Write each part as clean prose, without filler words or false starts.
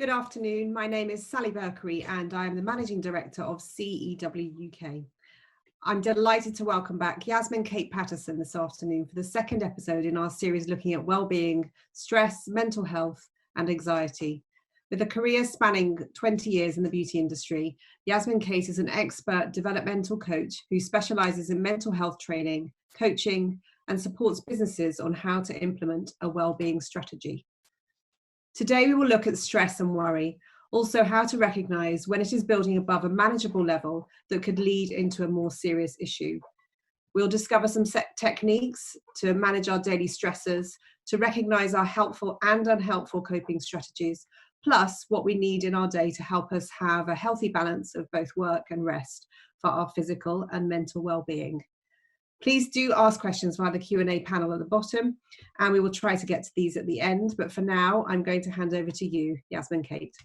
Good afternoon. My name is Sally Berkery and I am the Managing Director of CEW UK. I'm delighted to welcome back Yasmin-Kate Pattison this afternoon for the second episode in our series looking at well-being, stress, mental health and anxiety. With a career spanning 20 years in the beauty industry, Yasmin-Kate is an expert developmental coach who specialises in mental health training, coaching and supports businesses on how to implement a well-being strategy. Today, we will look at stress and worry, also how to recognise when it is building above a manageable level that could lead into a more serious issue. We'll discover some techniques to manage our daily stressors, to recognise our helpful and unhelpful coping strategies, plus what we need in our day to help us have a healthy balance of both work and rest for our physical and mental well-being. Please do ask questions via the Q&A panel at the bottom, and we will try to get to these at the end. But for now, I'm going to hand over to you, Yasmin-Kate.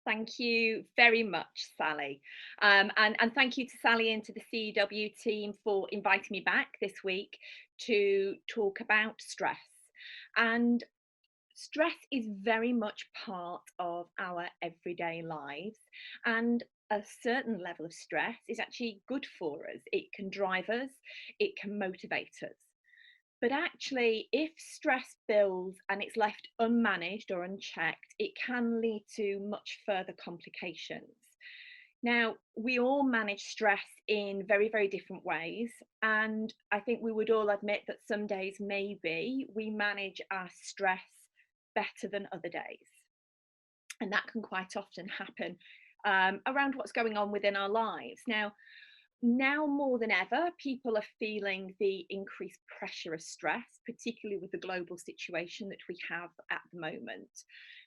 Thank you very much, Sally. And thank you to Sally and to the CEW team for inviting me back this week to talk about stress. And stress is very much part of our everyday lives, and a certain level of stress is actually good for us. It can drive us, it can motivate us. But actually, if stress builds and it's left unmanaged or unchecked, it can lead to much further complications. Now, we all manage stress in very, very different ways. And I think we would all admit that some days maybe we manage our stress better than other days. And that can quite often happen around what's going on within our lives. Now more than ever, people are feeling the increased pressure of stress, particularly with the global situation that we have at the moment.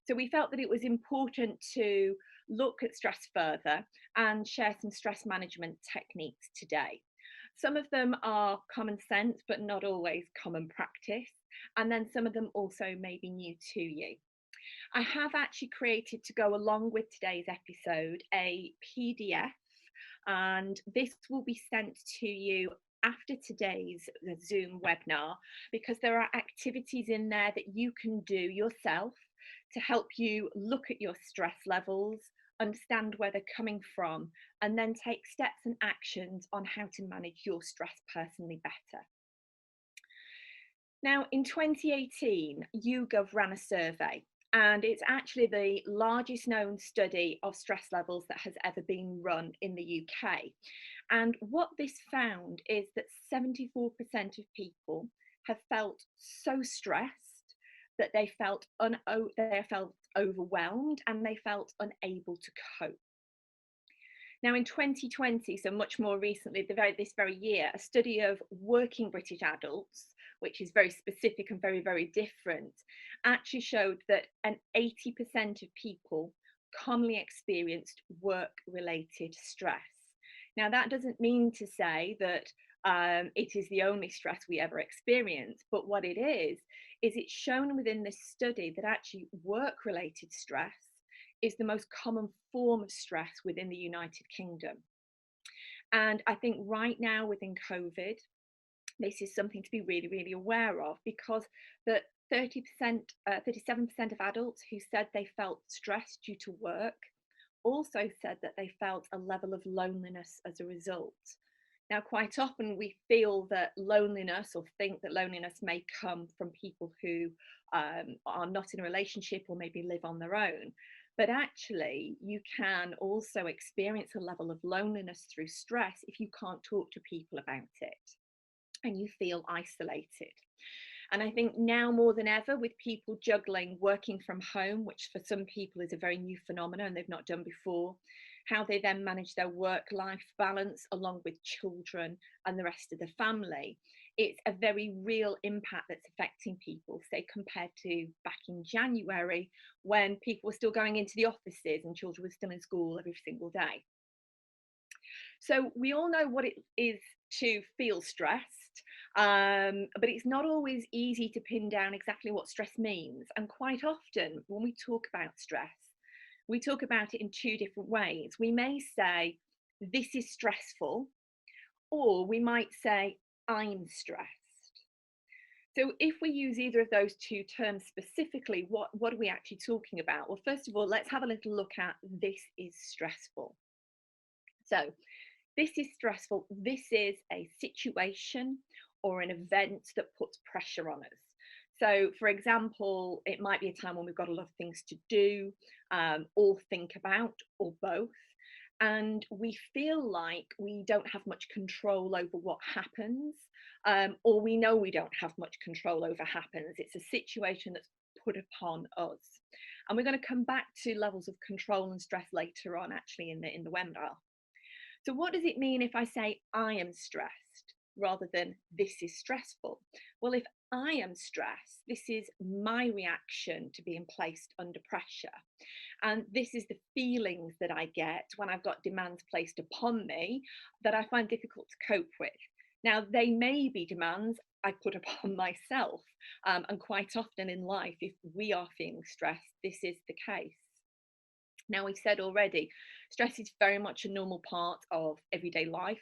So we felt that it was important to look at stress further and share some stress management techniques today. Some of them are common sense, but not always common practice. And then some of them also may be new to you. I have actually created, to go along with today's episode, a PDF, and this will be sent to you after today's Zoom webinar, because there are activities in there that you can do yourself to help you look at your stress levels, understand where they're coming from, and then take steps and actions on how to manage your stress personally better. Now, in 2018, YouGov ran a survey, and it's actually the largest known study of stress levels that has ever been run in the UK. And what this found is that 74% of people have felt so stressed that they felt overwhelmed and they felt unable to cope. Now, in 2020, so much more recently, this very year, a study of working British adults, which is very specific and very, very different, actually showed that an 80% of people commonly experienced work-related stress. Now, that doesn't mean to say that it is the only stress we ever experience, but what it is it's shown within this study that actually work-related stress is the most common form of stress within the United Kingdom. And I think right now within COVID, this is something to be really, really aware of, because the 37% of adults who said they felt stressed due to work also said that they felt a level of loneliness as a result. Now, quite often we feel that loneliness, or think that loneliness, may come from people who are not in a relationship or maybe live on their own. But actually, you can also experience a level of loneliness through stress if you can't talk to people about it and you feel isolated. And I think now more than ever, with people juggling working from home, which for some people is a very new phenomenon and they've not done before, how they then manage their work-life balance along with children and the rest of the family, it's a very real impact that's affecting people, say, compared to back in January, when people were still going into the offices and children were still in school every single day. So we all know what it is to feel stressed, but it's not always easy to pin down exactly what stress means. And quite often when we talk about stress, we talk about it in two different ways. We may say, this is stressful, or we might say, I'm stressed. So if we use either of those two terms specifically, what are we actually talking about? Well, first of all, let's have a little look at this is stressful. So this is stressful. This is a situation or an event that puts pressure on us. So, for example, it might be a time when we've got a lot of things to do, or think about, or both. And we feel like we don't have much control over what happens, or we know we don't have much control over happens. It's a situation that's put upon us. And we're going to come back to levels of control and stress later on, actually, in the webinar. So what does it mean if I say I am stressed rather than this is stressful? Well, if I am stressed, this is my reaction to being placed under pressure. And this is the feelings that I get when I've got demands placed upon me that I find difficult to cope with. Now, they may be demands I put upon myself. And quite often in life, if we are feeling stressed, this is the case. Now, we said already, stress is very much a normal part of everyday life.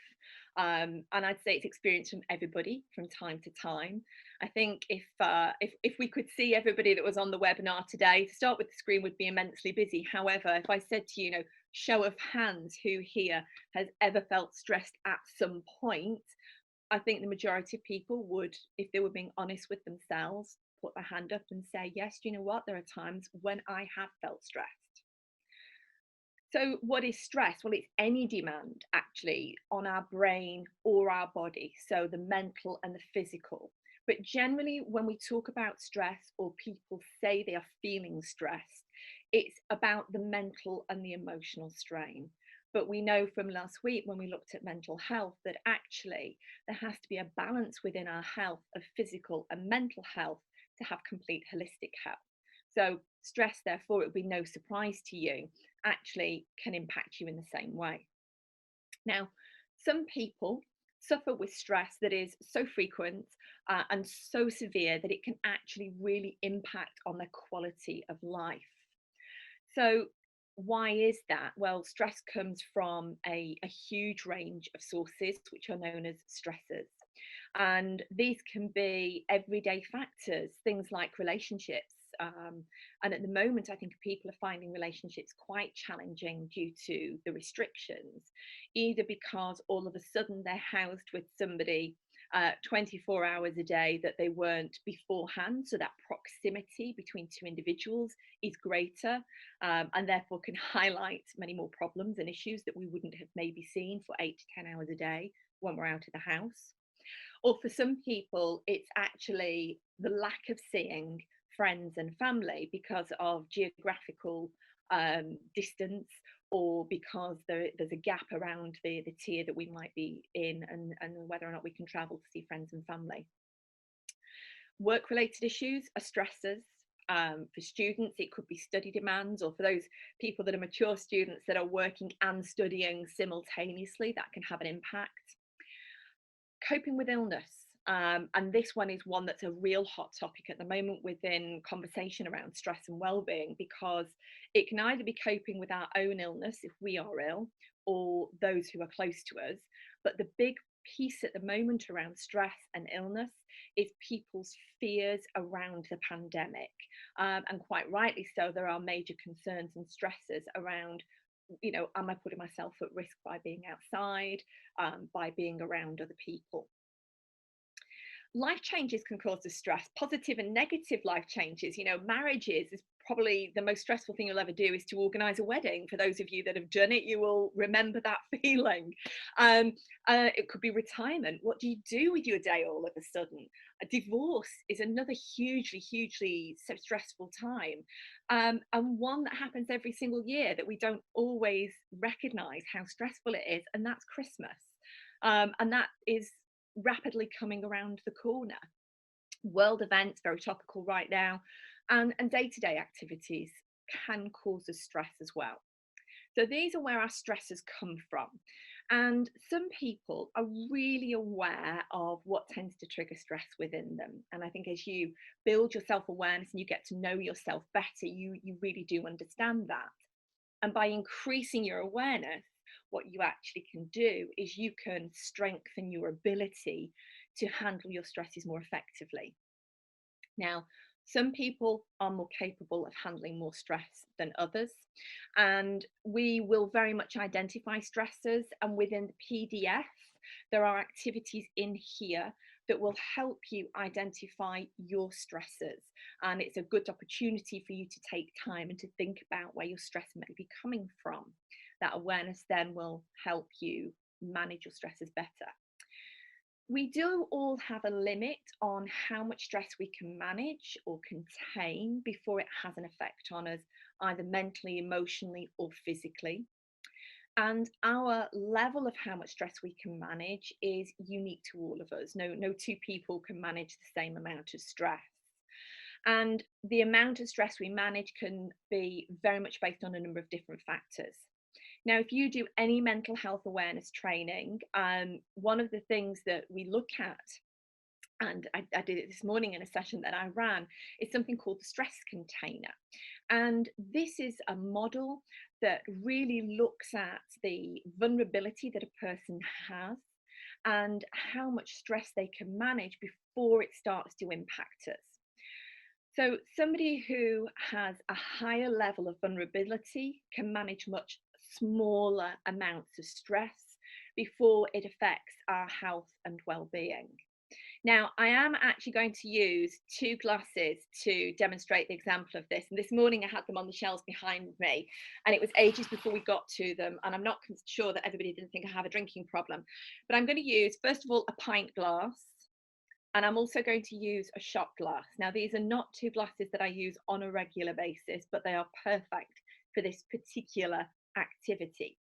And I'd say it's experienced from everybody from time to time. I think if we could see everybody that was on the webinar today, to start with, the screen would be immensely busy. However, if I said to you, show of hands, who here has ever felt stressed at some point, I think the majority of people would, if they were being honest with themselves, put their hand up and say, yes, you know what, there are times when I have felt stressed. So what is stress? Well, it's any demand actually on our brain or our body, so the mental and the physical. But generally, when we talk about stress or people say they are feeling stressed, it's about the mental and the emotional strain. But we know from last week when we looked at mental health that actually there has to be a balance within our health of physical and mental health to have complete holistic health. So stress, therefore, it would be no surprise to you, actually can impact you in the same way. Now, some people suffer with stress that is so frequent and so severe that it can actually really impact on their quality of life. So why is that? Well, stress comes from a huge range of sources, which are known as stressors. And these can be everyday factors, things like relationships. And at the moment, I think people are finding relationships quite challenging due to the restrictions, either because all of a sudden they're housed with somebody 24 hours a day that they weren't beforehand. So that proximity between two individuals is greater, and therefore can highlight many more problems and issues that we wouldn't have maybe seen for 8 to 10 hours a day when we're out of the house. Or for some people, it's actually the lack of seeing friends and family because of geographical distance, or because there's a gap around the tier that we might be in, and whether or not we can travel to see friends and family. Work-related issues are stressors. For students, it could be study demands, or for those people that are mature students that are working and studying simultaneously, that can have an impact. Coping with illness. And this one is one that's a real hot topic at the moment within conversation around stress and well-being, because it can either be coping with our own illness if we are ill, or those who are close to us. But the big piece at the moment around stress and illness is people's fears around the pandemic. And quite rightly so, there are major concerns and stresses around, am I putting myself at risk by being outside, by being around other people? Life changes can cause us stress, positive and negative life changes. Marriages is probably the most stressful thing you'll ever do, is to organise a wedding. For those of you that have done it, you will remember that feeling. It could be retirement. What do you do with your day all of a sudden? A divorce is another hugely stressful time, and one that happens every single year that we don't always recognise how stressful it is, and that's Christmas. And that is rapidly coming around the corner. World events, very topical right now, and day-to-day activities can cause us stress as well. So these are where our stresses come from. And some people are really aware of what tends to trigger stress within them. And I think as you build your self-awareness and you get to know yourself better, you really do understand that. And by increasing your awareness, what you actually can do is you can strengthen your ability to handle your stresses more effectively. Now, some people are more capable of handling more stress than others, and we will very much identify stressors. And within the PDF, there are activities in here that will help you identify your stressors. And it's a good opportunity for you to take time and to think about where your stress may be coming from. That awareness then will help you manage your stresses better. We do all have a limit on how much stress we can manage or contain before it has an effect on us, either mentally, emotionally, or physically. And our level of how much stress we can manage is unique to all of us. No two people can manage the same amount of stress. And the amount of stress we manage can be very much based on a number of different factors. Now, if you do any mental health awareness training, one of the things that we look at, and I did it this morning in a session that I ran, is something called the stress container. And this is a model that really looks at the vulnerability that a person has and how much stress they can manage before it starts to impact us. So somebody who has a higher level of vulnerability can manage much smaller amounts of stress before it affects our health and well-being. Now, I am actually going to use two glasses to demonstrate the example of this. And this morning I had them on the shelves behind me, and it was ages before we got to them. And I'm not sure that everybody didn't think I have a drinking problem. But I'm going to use, first of all, a pint glass. And I'm also going to use a shot glass. Now, these are not two glasses that I use on a regular basis, but they are perfect for this particular activity.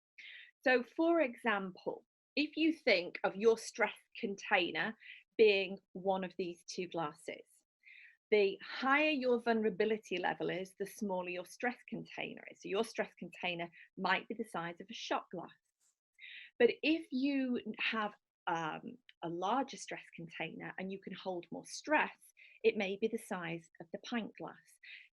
So, for example, if you think of your stress container being one of these two glasses, the higher your vulnerability level is, the smaller your stress container is. So your stress container might be the size of a shot glass. But if you have a larger stress container and you can hold more stress, it may be the size of the pint glass.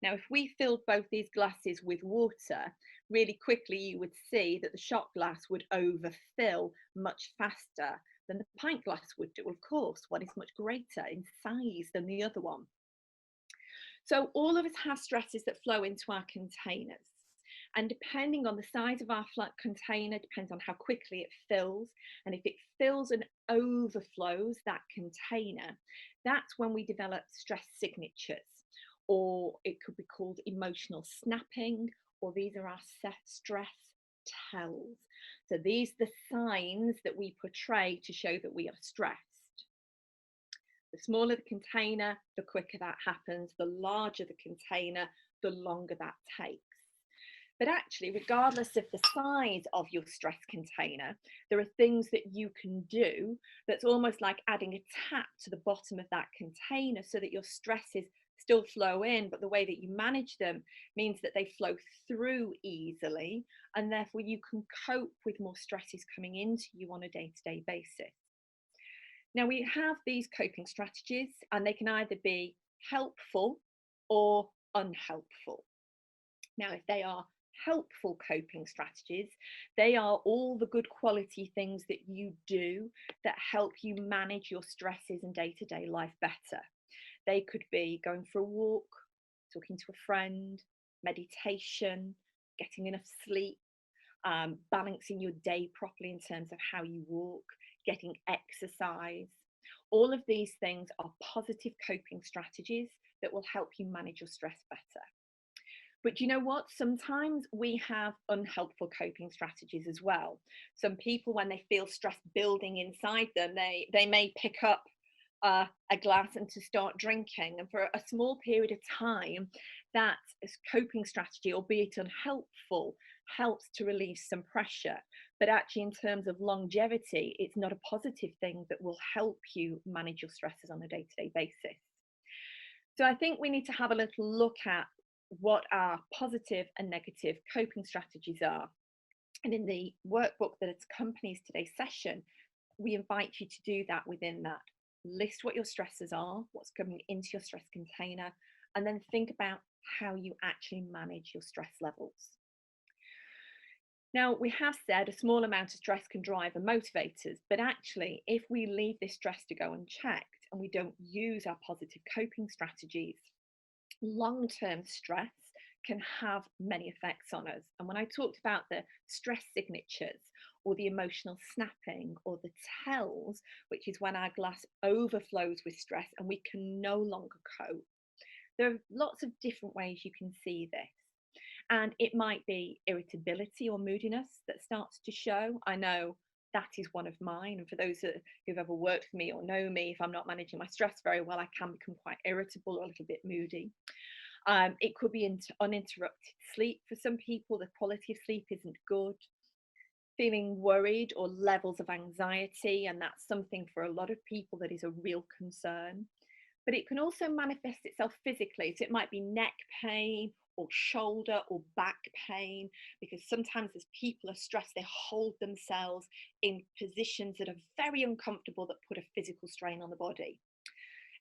Now, if we filled both these glasses with water, really quickly you would see that the shot glass would overfill much faster than the pint glass would do. Of course, one is much greater in size than the other one. So all of us have stresses that flow into our containers. And depending on the size of our flat container, depends on how quickly it fills. And if it fills and overflows that container, that's when we develop stress signatures, or it could be called emotional snapping, or these are our stress tells. So these are the signs that we portray to show that we are stressed. The smaller the container, the quicker that happens. The larger the container, the longer that takes. But actually, regardless of the size of your stress container, there are things that you can do that's almost like adding a tap to the bottom of that container so that your stresses still flow in, but the way that you manage them means that they flow through easily, and therefore you can cope with more stresses coming into you on a day-to-day basis. Now, we have these coping strategies, and they can either be helpful or unhelpful. Now, if they are helpful coping strategies, they are all the good quality things that you do that help you manage your stresses and day-to-day life better. They could be going for a walk, talking to a friend, meditation, getting enough sleep, balancing your day properly in terms of how you walk, getting exercise. All of these things are positive coping strategies that will help you manage your stress better. But you know what? Sometimes we have unhelpful coping strategies as well. Some people, when they feel stress building inside them, they may pick up a glass and to start drinking. And for a small period of time, that coping strategy, albeit unhelpful, helps to relieve some pressure. But actually, in terms of longevity, it's not a positive thing that will help you manage your stresses on a day-to-day basis. So I think we need to have a little look at what our positive and negative coping strategies are. And in the workbook that accompanies today's session, we invite you to do that within that. List what your stresses are, what's coming into your stress container, and then think about how you actually manage your stress levels. Now, we have said a small amount of stress can drive and motivate us, but actually, if we leave this stress to go unchecked and we don't use our positive coping strategies, long-term stress can have many effects on us. And when I talked about the stress signatures or the emotional snapping or the tells, which is when our glass overflows with stress and we can no longer cope, there are lots of different ways you can see this. And it might be irritability or moodiness that starts to show. I know that is one of mine. And for those who've ever worked for me or know me, if I'm not managing my stress very well, I can become quite irritable or a little bit moody. It could be uninterrupted sleep. For some people, the quality of sleep isn't good. Feeling worried or levels of anxiety, and that's something for a lot of people that is a real concern. But it can also manifest itself physically. So it might be neck pain or shoulder or back pain, because sometimes as people are stressed, they hold themselves in positions that are very uncomfortable that put a physical strain on the body.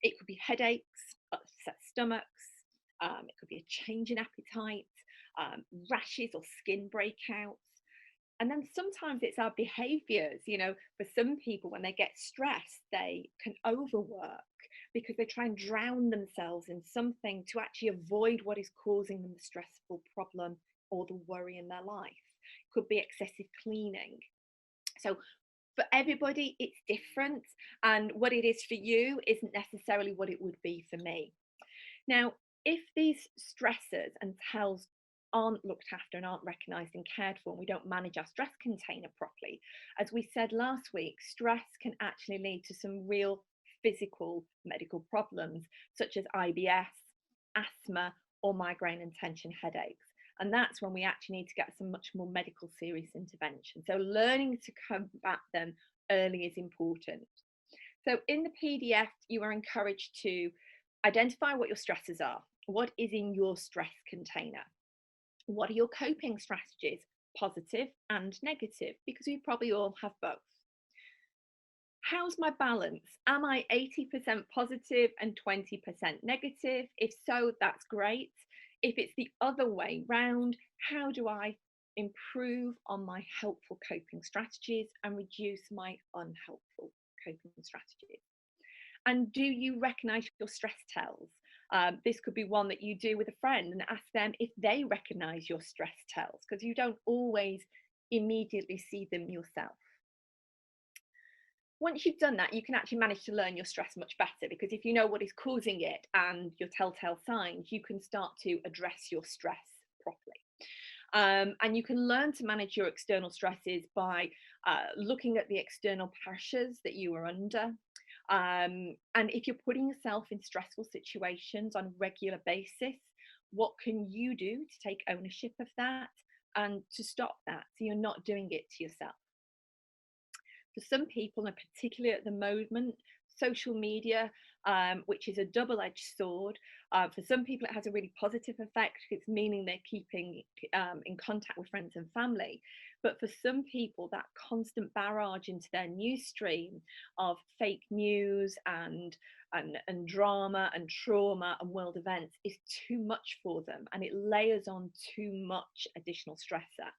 It could be headaches, upset stomachs, it could be a change in appetite, rashes or skin breakouts. And then sometimes it's our behaviors. You know, for some people, when they get stressed, they can overwork because they try and drown themselves in something to actually avoid what is causing them the stressful problem or the worry in their life. It could be excessive cleaning. So for everybody, it's different. And what it is for you isn't necessarily what it would be for me. Now, if these stressors and tells aren't looked after and aren't recognised and cared for, and we don't manage our stress container properly, as we said last week, stress can actually lead to some real physical medical problems, such as IBS, asthma, or migraine and tension headaches. And that's when we actually need to get some much more medical serious intervention. So learning to combat them early is important. So in the PDF, you are encouraged to identify what your stressors are. What is in your stress container? What are your coping strategies, positive and negative? Because we probably all have both. How's my balance? Am I 80% positive and 20% negative? If so, that's great. If it's the other way round, how do I improve on my helpful coping strategies and reduce my unhelpful coping strategies? And do you recognize your stress tells? This could be one that you do with a friend and ask them if they recognize your stress tells, because you don't always immediately see them yourself. Once you've done that, you can actually manage to learn your stress much better, because if you know what is causing it and your telltale signs, you can start to address your stress properly. And you can learn to manage your external stresses by looking at the external pressures that you are under. And if you're putting yourself in stressful situations on a regular basis, what can you do to take ownership of that and to stop that so you're not doing it to yourself? For some people, and particularly at the moment, social media, which is a double-edged sword. For some people, it has a really positive effect. It's meaning they're keeping in contact with friends and family. But for some people, that constant barrage into their news stream of fake news and drama and trauma and world events is too much for them, and it layers on too much additional stressor.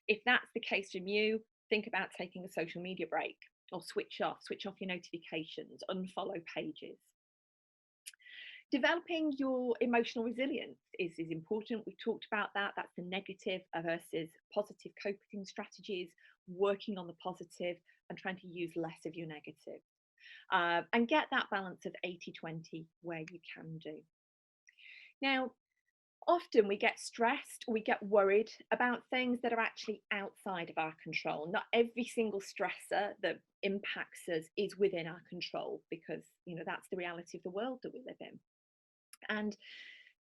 If that's the case from you, think about taking a social media break or switch off your notifications, unfollow pages. Developing your emotional resilience is important. We've talked about that. That's the negative versus positive coping strategies, working on the positive and trying to use less of your negative. And get that balance of 80-20 where you can do. Now, often we get stressed, we get worried about things that are actually outside of our control. Not every single stressor that impacts us is within our control, because, you know, that's the reality of the world that we live in. And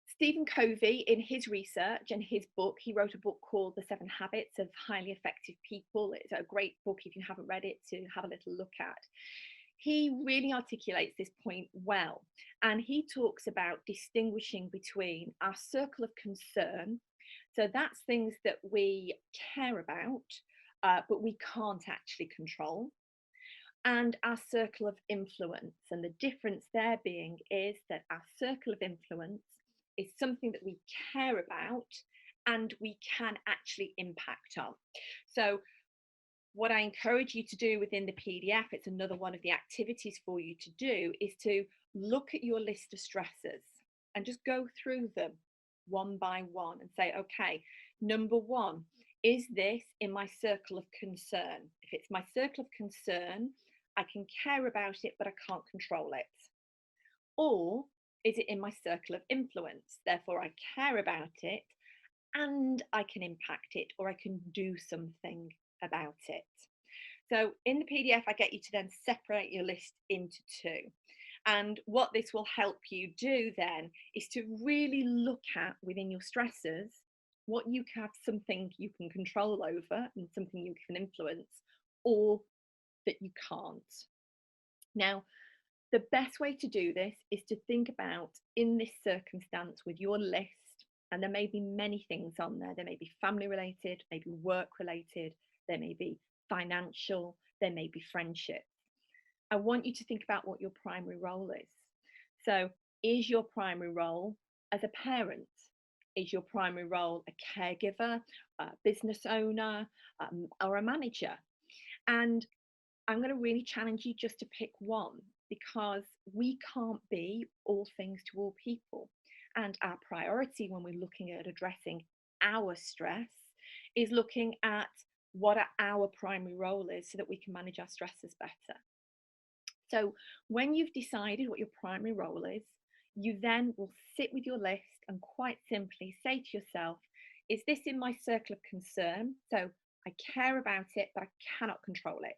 Stephen Covey, in his research and his book, he wrote a book called The 7 Habits of Highly Effective People. It's a great book if you haven't read it to have a little look at. He really articulates this point well, and he talks about distinguishing between our circle of concern, so that's things that we care about but we can't actually control, and our circle of influence. And the difference there being is that our circle of influence is something that we care about and we can actually impact on. So what I encourage you to do within the PDF, it's another one of the activities for you to do, is to look at your list of stressors and just go through them one by one and say, okay, number one, is this in my circle of concern? If it's my circle of concern, I can care about it, but I can't control it. Or is it in my circle of influence? Therefore, I care about it and I can impact it, or I can do something about it. So in the PDF, I get you to then separate your list into two. And what this will help you do then is to really look at within your stressors what you have something you can control over and something you can influence, or that you can't. Now, the best way to do this is to think about, in this circumstance with your list, and there may be many things on there. There may be family related, maybe work related, there may be financial, there may be friendship. I want you to think about what your primary role is. So is your primary role as a parent? Is your primary role a caregiver, a business owner, or a manager? And I'm going to really challenge you just to pick one, because we can't be all things to all people. And our priority when we're looking at addressing our stress is looking at what our primary role is so that we can manage our stresses better. So when you've decided what your primary role is, you then will sit with your list and quite simply say to yourself, is this in my circle of concern? So I care about it, but I cannot control it.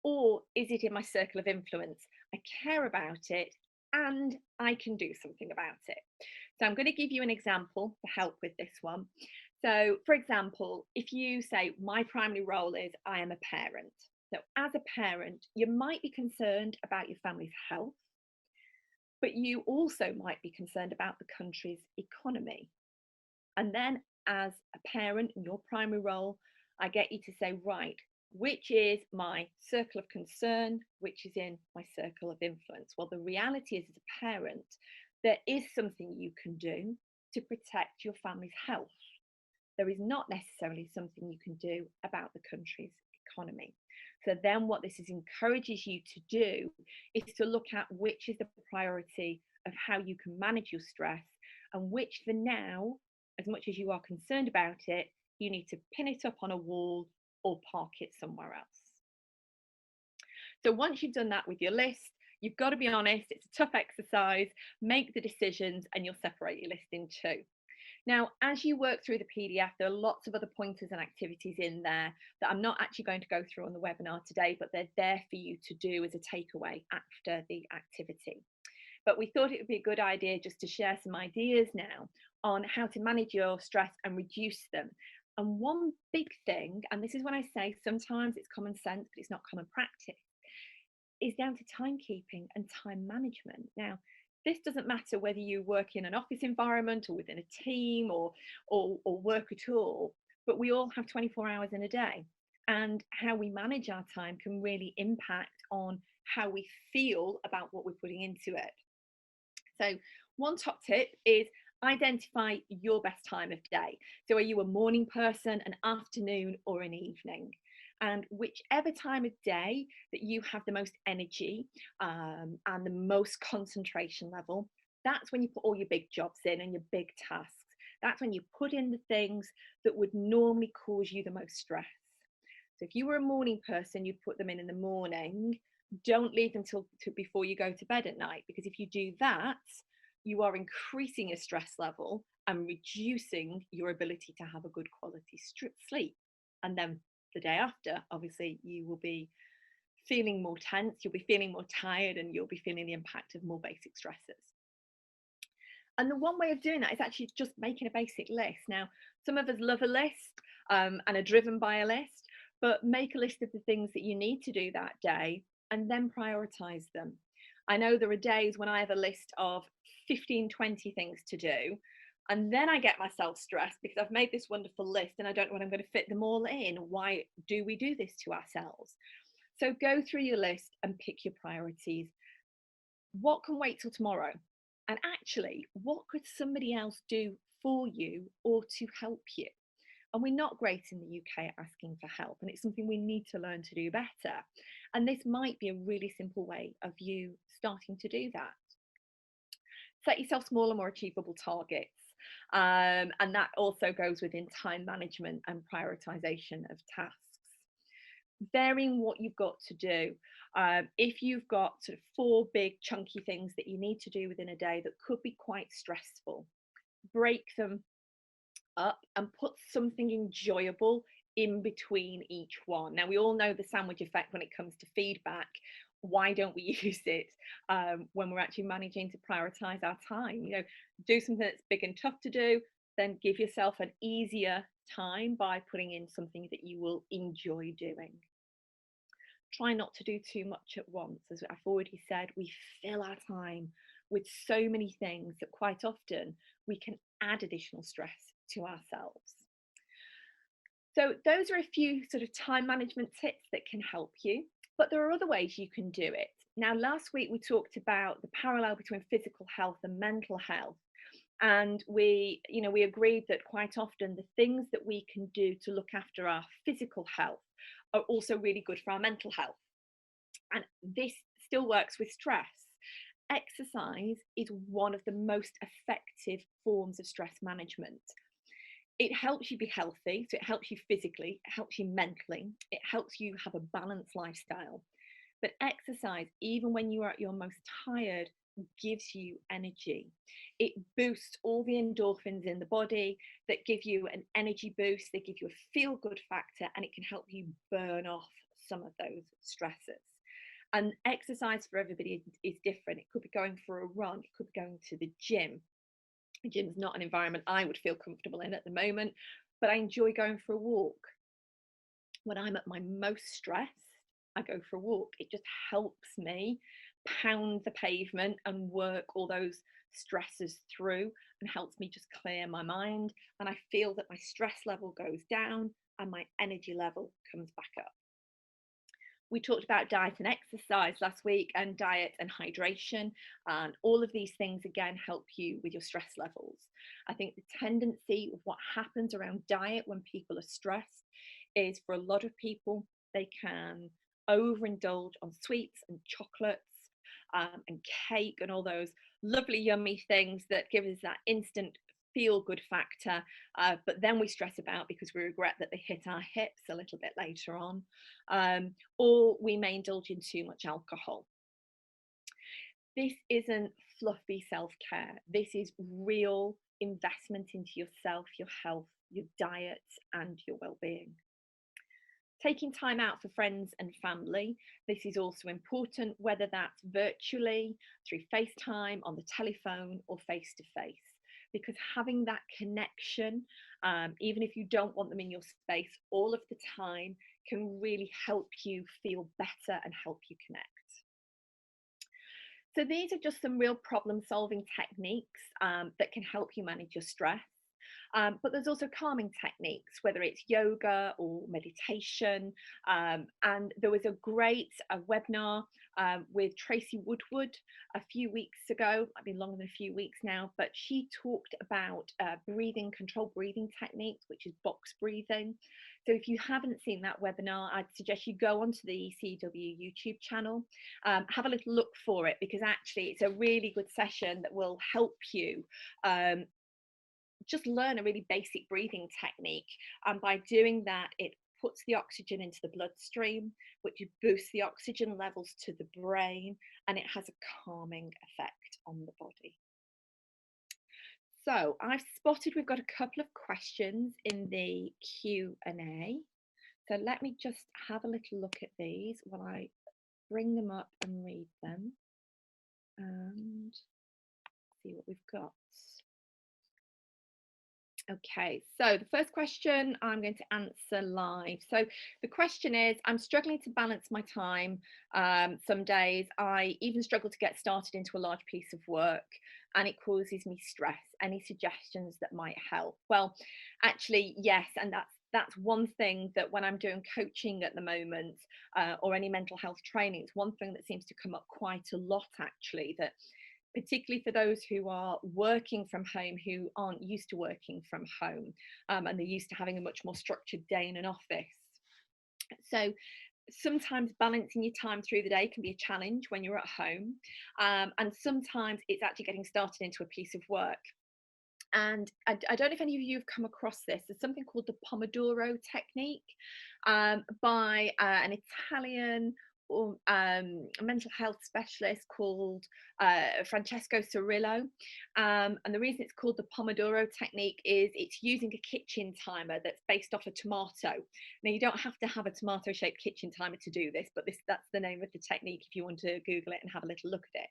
Or is it in my circle of influence? I care about it and I can do something about it. So I'm going to give you an example to help with this one. So for example, if you say my primary role is I am a parent. So as a parent, you might be concerned about your family's health, but you also might be concerned about the country's economy. And then as a parent in your primary role, I get you to say, right, which is my circle of concern, which is in my circle of influence? Well, the reality is, as a parent, there is something you can do to protect your family's health. There is not necessarily something you can do about the country's economy. So then what this encourages you to do is to look at which is the priority of how you can manage your stress, and which for now, as much as you are concerned about it, you need to pin it up on a wall or park it somewhere else. So once you've done that with your list, you've got to be honest, it's a tough exercise, make the decisions and you'll separate your list in two. Now, as you work through the PDF, there are lots of other pointers and activities in there that I'm not actually going to go through on the webinar today, but they're there for you to do as a takeaway after the activity. But we thought it would be a good idea just to share some ideas now on how to manage your stress and reduce them. And one big thing, and this is when I say sometimes it's common sense, but it's not common practice, is down to timekeeping and time management. Now, this doesn't matter whether you work in an office environment or within a team or work at all, but we all have 24 hours in a day. And how we manage our time can really impact on how we feel about what we're putting into it. So one top tip is identify your best time of day. So are you a morning person, an afternoon, or an evening? And whichever time of day that you have the most energy and the most concentration level, that's when you put all your big jobs in and your big tasks. That's when you put in the things that would normally cause you the most stress. So if you were a morning person, you'd put them in the morning. Don't leave them till before you go to bed at night, because if you do that, you are increasing your stress level and reducing your ability to have a good quality sleep. And then the day after, obviously, you will be feeling more tense, you'll be feeling more tired, and you'll be feeling the impact of more basic stressors. And the one way of doing that is actually just making a basic list. Now, some of us love a list and are driven by a list, but make a list of the things that you need to do that day and then prioritize them. I know there are days when I have a list of 15, 20 things to do, and then I get myself stressed because I've made this wonderful list and I don't know when I'm going to fit them all in. Why do we do this to ourselves? So go through your list and pick your priorities. What can wait till tomorrow? And actually, what could somebody else do for you or to help you? And we're not great in the UK at asking for help, and it's something we need to learn to do better. And this might be a really simple way of you starting to do that. Set yourself smaller, more achievable targets. And that also goes within time management and prioritization of tasks. Varying what you've got to do. If you've got sort of 4 big chunky things that you need to do within a day that could be quite stressful, break them up and put something enjoyable in between each one. Now, we all know the sandwich effect when it comes to feedback. Why don't we use it when we're actually managing to prioritize our time? You know, do something that's big and tough to do, then give yourself an easier time by putting in something that you will enjoy doing. Try not to do too much at once. As I've already said, we fill our time with so many things that quite often we can add additional stress to ourselves. So those are a few sort of time management tips that can help you, but there are other ways you can do it. Now, last week we talked about the parallel between physical health and mental health. And we agreed that quite often the things that we can do to look after our physical health are also really good for our mental health. And this still works with stress. Exercise is one of the most effective forms of stress management. It helps you be healthy, so it helps you physically, it helps you mentally, it helps you have a balanced lifestyle. But exercise, even when you are at your most tired, gives you energy. It boosts all the endorphins in the body that give you an energy boost, they give you a feel-good factor, and it can help you burn off some of those stressors. And exercise for everybody is different. It could be going for a run, it could be going to the gym. The gym is not an environment I would feel comfortable in at the moment, but I enjoy going for a walk. When I'm at my most stressed, I go for a walk. It just helps me pound the pavement and work all those stressors through and helps me just clear my mind. And I feel that my stress level goes down and my energy level comes back up. We talked about diet and exercise last week, and diet and hydration, and all of these things again help you with your stress levels. I think the tendency of what happens around diet when people are stressed is, for a lot of people, they can overindulge on sweets and chocolates and cake and all those lovely yummy things that give us that instant feel good factor, but then we stress about because we regret that they hit our hips a little bit later on, or we may indulge in too much alcohol. This isn't fluffy self-care. This is real investment into yourself, your health, your diet, and your well-being. Taking time out for friends and family. This is also important, whether that's virtually, through FaceTime, on the telephone, or face-to-face. Because having that connection, even if you don't want them in your space all of the time, can really help you feel better and help you connect. So these are just some real problem-solving techniques that can help you manage your stress. But there's also calming techniques, whether it's yoga or meditation. And there was a great webinar with Tracy Woodward a few weeks ago, might be longer than a few weeks now, but she talked about controlled breathing techniques, which is box breathing. So if you haven't seen that webinar, I'd suggest you go onto the CW YouTube channel, have a little look for it, because actually it's a really good session that will help you just learn a really basic breathing technique. And by doing that, it puts the oxygen into the bloodstream, which boosts the oxygen levels to the brain, and it has a calming effect on the body. So I've spotted we've got a couple of questions in the Q&A. So let me just have a little look at these while I bring them up and read them and see what we've got. Okay, so the first question I'm going to answer live. So the question is, I'm struggling to balance my time. Some days I even struggle to get started into a large piece of work, and it causes me stress. Any suggestions that might help? Well, actually, yes, and that's one thing that when I'm doing coaching at the moment, or any mental health training, it's one thing that seems to come up quite a lot, actually, that particularly for those who are working from home, who aren't used to working from home, and they're used to having a much more structured day in an office. So sometimes balancing your time through the day can be a challenge when you're at home, and sometimes it's actually getting started into a piece of work. And I don't know if any of you have come across this. There's something called the Pomodoro Technique, by an Italian mental health specialist called Francesco Cirillo. And the reason it's called the Pomodoro Technique is it's using a kitchen timer that's based off a tomato. Now, you don't have to have a tomato-shaped kitchen timer to do this, but that's the name of the technique if you want to Google it and have a little look at it.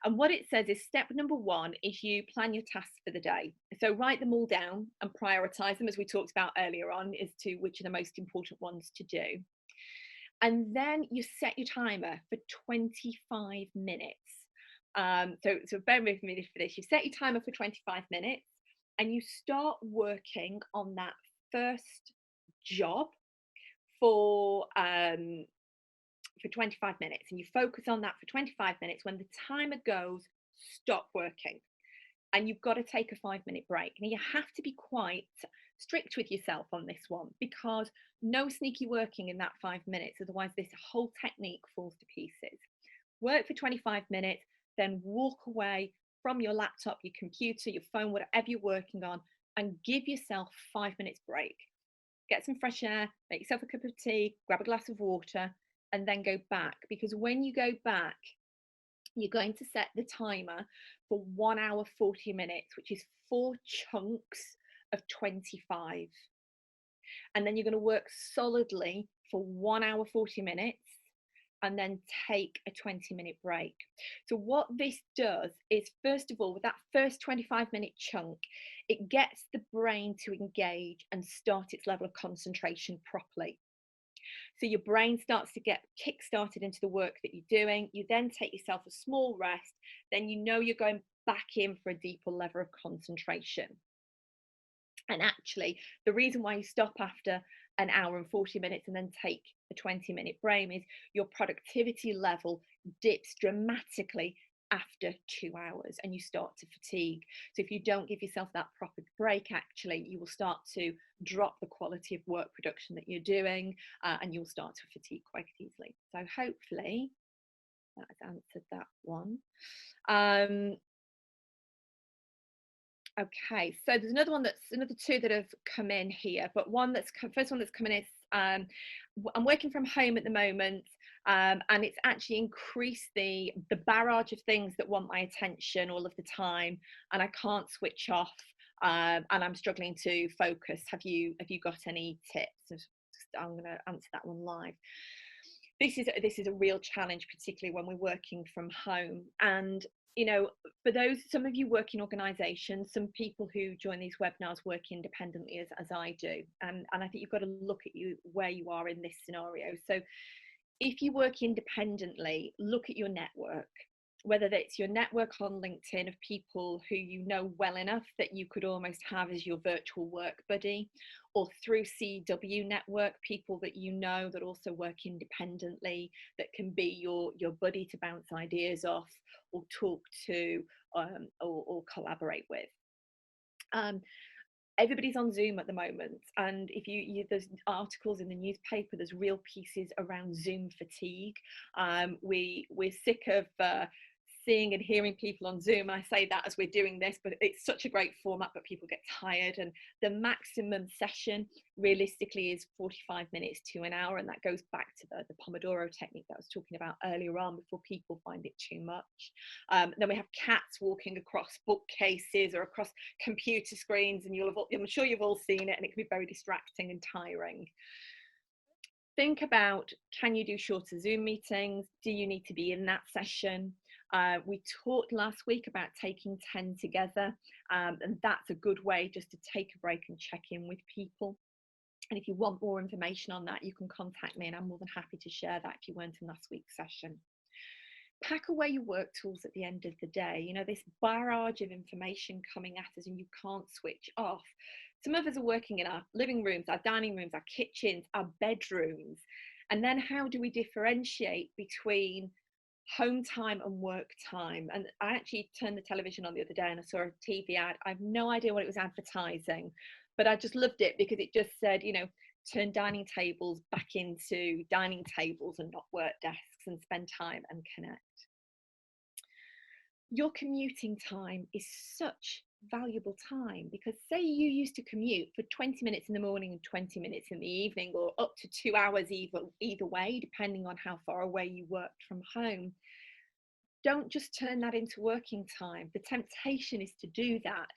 And what it says is step number 1 is you plan your tasks for the day. So write them all down and prioritize them, as we talked about earlier on, as to which are the most important ones to do. And then you set your timer for 25 minutes. So bear with me for this. You set your timer for 25 minutes and you start working on that first job for 25 minutes, and you focus on that for 25 minutes. When the timer goes, stop working, and you've got to take a 5-minute break. Now, you have to be quite strict with yourself on this one, because no sneaky working in that 5 minutes, otherwise this whole technique falls to pieces. Work for 25 minutes, then walk away from your laptop, your computer, your phone, whatever you're working on, and give yourself 5 minutes break. Get some fresh air, make yourself a cup of tea, grab a glass of water, and then go back. Because when you go back, you're going to set the timer for 1 hour 40 minutes, which is 4 chunks of 25. And then you're going to work solidly for 1 hour 40 minutes and then take a 20-minute break. So what this does is, first of all, with that first 25-minute chunk, it gets the brain to engage and start its level of concentration properly. So your brain starts to get kick-started into the work that you're doing. You then take yourself a small rest. Then you know you're going back in for a deeper level of concentration. And actually, the reason why you stop after an hour and 40 minutes and then take a 20-minute break is your productivity level dips dramatically after 2 hours and you start to fatigue. So if you don't give yourself that proper break, actually, you will start to drop the quality of work production that you're doing, and you'll start to fatigue quite easily. So hopefully that has answered that one. Okay, so there's another 2 that have come in here, but first one that's coming is, I'm working from home at the moment, and it's actually increased the barrage of things that want my attention all of the time, and I can't switch off, and I'm struggling to focus. Have you got any tips? I'm going to answer that one live. This is a real challenge, particularly when we're working from home. And you know, for some of you work in organisations, some people who join these webinars work independently as I do, and I think you've got to look at where you are in this scenario. So if you work independently, look at your network, whether that's your network on LinkedIn of people who you know well enough that you could almost have as your virtual work buddy, or through CW network, people that you know that also work independently, that can be your buddy to bounce ideas off or talk to, or collaborate with. Everybody's on Zoom at the moment, and if there's articles in the newspaper, there's real pieces around Zoom fatigue. We're sick of seeing and hearing people on Zoom. I say that as we're doing this, but it's such a great format, but people get tired, and the maximum session realistically is 45 minutes to an hour, and that goes back to the Pomodoro technique that I was talking about earlier on, before people find it too much. Then we have cats walking across bookcases or across computer screens, and I'm sure you've all seen it, and it can be very distracting and tiring. Think about, can you do shorter Zoom meetings? Do you need to be in that session? We talked last week about taking 10 together, and that's a good way just to take a break and check in with people. And if you want more information on that, you can contact me, and I'm more than happy to share that if you weren't in last week's session. Pack away your work tools at the end of the day. You know, this barrage of information coming at us and you can't switch off. Some of us are working in our living rooms, our dining rooms, our kitchens, our bedrooms. And then how do we differentiate between home time and work time. And I actually turned the television on the other day and I saw a TV ad. I have no idea what it was advertising, but I just loved it because it just said, you know, turn dining tables back into dining tables and not work desks, and spend time and connect. Your commuting time is such valuable time, because say you used to commute for 20 minutes in the morning and 20 minutes in the evening, or up to 2 hours either way, depending on how far away you worked from home. Don't just turn that into working time. The temptation is to do that,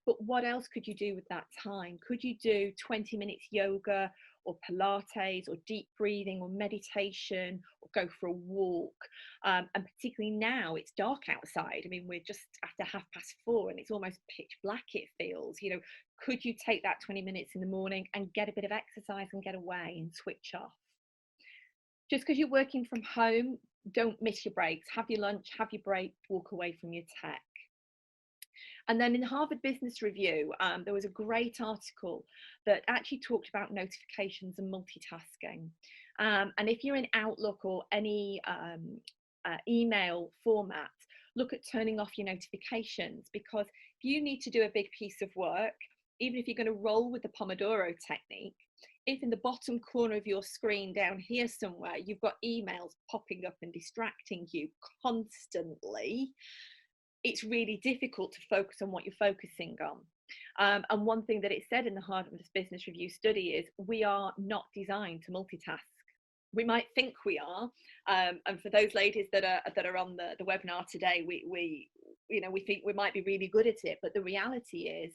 but what else could you do with that time? Could you do 20 minutes yoga or Pilates or deep breathing or meditation, or go for a walk? And particularly now it's dark outside. I mean, we're just after 4:30 and it's almost pitch black, it feels. You know, could you take that 20 minutes in the morning and get a bit of exercise and get away and switch off? Just because you're working from home, don't miss your breaks. Have your lunch, have your break, walk away from your tech. And then in the Harvard Business Review, there was a great article that actually talked about notifications and multitasking. And if you're in Outlook or any email format, look at turning off your notifications, because if you need to do a big piece of work, even if you're going to roll with the Pomodoro Technique, if in the bottom corner of your screen down here somewhere, you've got emails popping up and distracting you constantly, it's really difficult to focus on what you're focusing on. And one thing that it said in the Harvard Business Review study is we are not designed to multitask. We might think we are, and for those ladies that are on the webinar today, we think we might be really good at it, but the reality is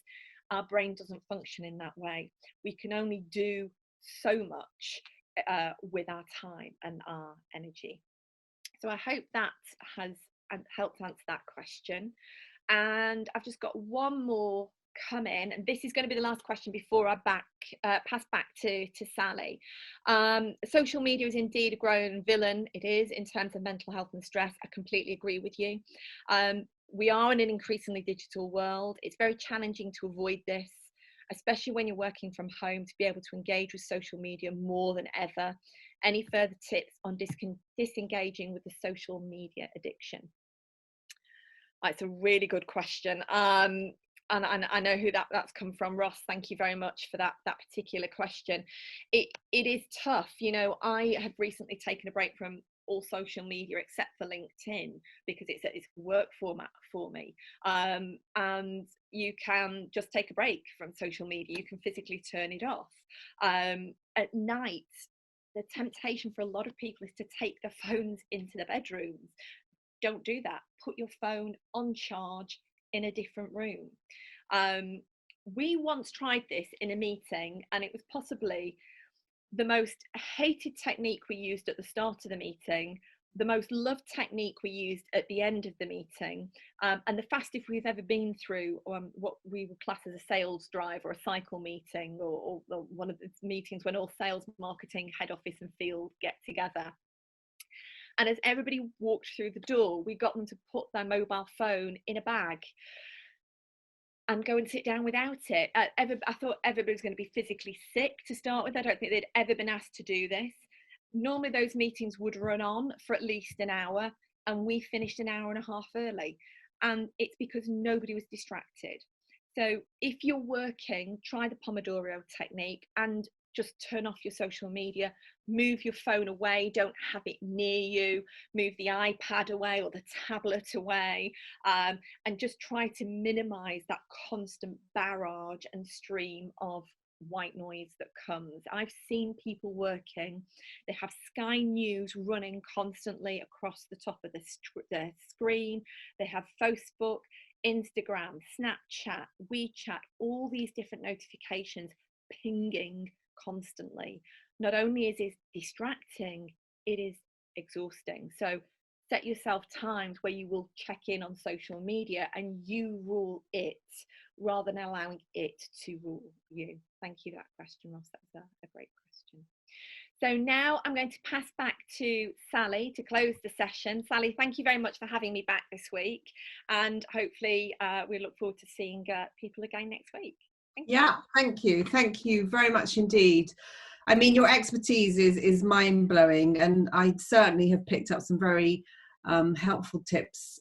our brain doesn't function in that way. We can only do so much with our time and our energy. So I hope that has helped answer that question. And I've just got one more come in, and this is going to be the last question before I pass back to Sally. Social media is indeed a growing villain. It is, in terms of mental health and stress. I completely agree with you. We are in an increasingly digital world. It's very challenging to avoid this, especially when you're working from home, to be able to engage with social media more than ever. Any further tips on disengaging with the social media addiction? It's a really good question. And I know who that's come from. Ross, thank you very much for that particular question. It is tough. You know, I have recently taken a break from all social media except for LinkedIn, because it's a work format for me. And you can just take a break from social media. You can physically turn it off. At night, the temptation for a lot of people is to take their phones into the bedrooms. Don't do that. Put your phone on charge in a different room. We once tried this in a meeting, and it was possibly the most hated technique we used at the start of the meeting, the most loved technique we used at the end of the meeting, and the fastest we've ever been through what we would class as a sales drive or a cycle meeting, or one of the meetings when all sales, marketing, head office and field get together. And as everybody walked through the door, we got them to put their mobile phone in a bag and go and sit down without it. I thought everybody was going to be physically sick to start with. I don't think they'd ever been asked to do this. Normally those meetings would run on for at least an hour, and we finished an hour and a half early. And it's because nobody was distracted. So if you're working, try the Pomodoro Technique and just turn off your social media, move your phone away, don't have it near you, move the iPad away or the tablet away, and just try to minimize that constant barrage and stream of white noise that comes. I've seen people working, they have Sky News running constantly across the top of the screen, they have Facebook, Instagram, Snapchat, WeChat, all these different notifications pinging constantly. Not only is it distracting, it is exhausting. So set yourself times where you will check in on social media and you rule it rather than allowing it to rule you. Thank you for that question, Ross. That was a great question. So now I'm going to pass back to Sally to close the session. Sally, thank you very much for having me back this week, and hopefully we look forward to seeing people again next week. Thank you. Thank you very much indeed. I mean, your expertise is mind-blowing, and I certainly have picked up some very helpful tips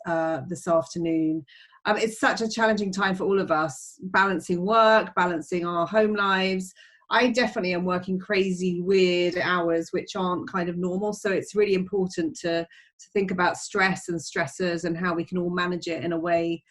this afternoon. It's such a challenging time for all of us, balancing work, balancing our home lives. I definitely am working crazy, weird hours, which aren't kind of normal. So it's really important to think about stress and stressors and how we can all manage it in a way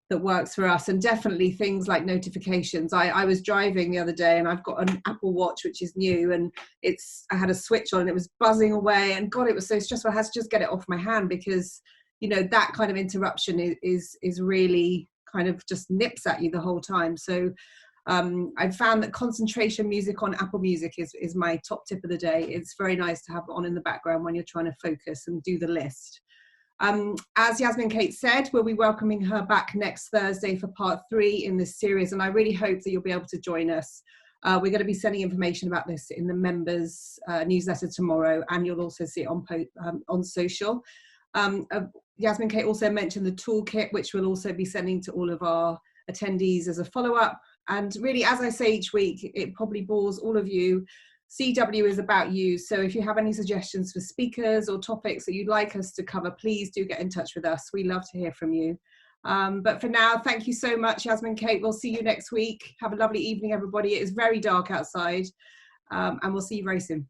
that works for us. And definitely things like notifications. I was driving the other day and I've got an Apple Watch, which is new, and I had a switch on and it was buzzing away, and God, it was so stressful. I had to just get it off my hand because, you know, that kind of interruption is really kind of just nips at you the whole time. So I've found that concentration music on Apple Music is my top tip of the day. It's very nice to have on in the background when you're trying to focus and do the list. As Yasmin-Kate said, we'll be welcoming her back next Thursday for part 3 in this series, and I really hope that you'll be able to join us. We're going to be sending information about this in the members newsletter tomorrow, and you'll also see it on social. Yasmin-Kate also mentioned the toolkit, which we'll also be sending to all of our attendees as a follow-up. And really, as I say each week, it probably bores all of you. CW is about you. So if you have any suggestions for speakers or topics that you'd like us to cover, please do get in touch with us. We love to hear from you. But for now, thank you so much, Yasmin-Kate. We'll see you next week. Have a lovely evening, everybody. It is very dark outside, and we'll see you very soon.